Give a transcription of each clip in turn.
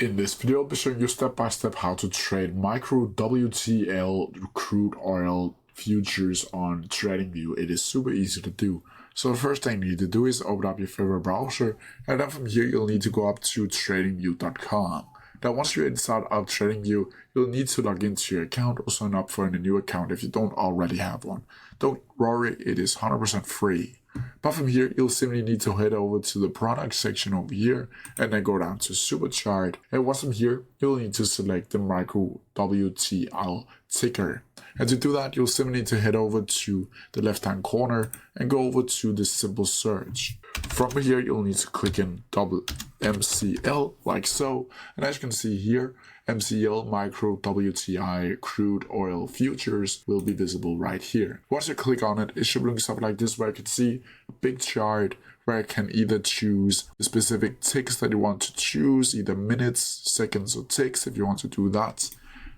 In this video, I'll be showing you step by step how to trade micro WTI crude oil futures on Tradingview. It is super easy to do. So the first thing you need to do is open up your favorite browser, and then from here you'll need to go up to tradingview.com. Now once you're inside of Tradingview, you'll need to log into your account or sign up for a new account if you don't already have one. Don't worry, it is 100% free. But from here, you'll simply need to head over to the product section over here and then go down to super chart. And once from here, you'll need to select the micro WTI ticker. And to do that, you'll simply need to head over to the left hand corner and go over to the simple search. From here, you'll need to click in MCL like so. And as you can see here, MCL Micro WTI Crude Oil Futures will be visible right here. Once you click on it, it should look something like this, where you can see a big chart where you can either choose the specific ticks that you want to choose, either minutes, seconds, or ticks if you want to do that.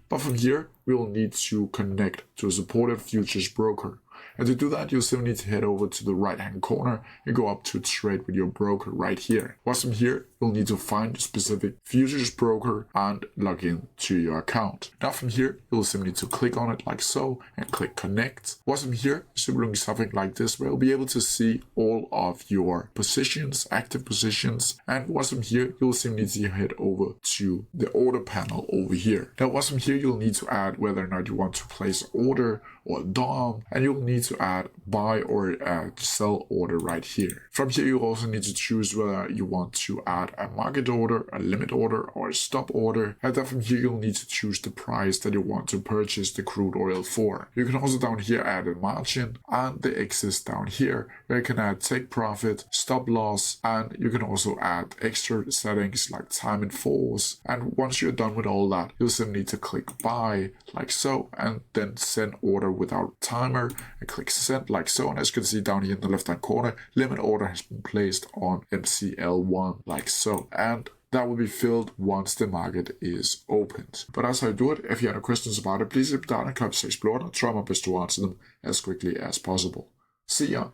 But from here, we will need to connect to a supported futures broker. And to do that, you'll simply need to head over to the right hand corner and go up to trade with your broker right here. Once from here, you'll need to find a specific futures broker and log in to your account. Now from here, you'll simply need to click on it like so and click connect. Once from here, it should look something like this, where you'll be able to see all of your positions, active positions. And once from here, you'll simply need to head over to the order panel over here. Now once from here, you'll need to add whether or not you want to place an order or a DOM, and you'll need to add buy or sell order right here. From here, you also need to choose whether you want to add a market order, a limit order, or a stop order. And then from here, you'll need to choose the price that you want to purchase the crude oil for. You can also down here add a margin and the excess down here, where you can add take profit, stop loss, and you can also add extra settings like time and force. And once you're done with all that, you'll simply need to click buy like so, and then send order without timer and click send like so. And as you can see down here in the left hand corner, limit order has been placed on MCL1 like so, and that will be filled once the market is opened. But as I do it, if you have any questions about it, please leave it down in the comment section below, and I'll try my best to answer them as quickly as possible. See ya!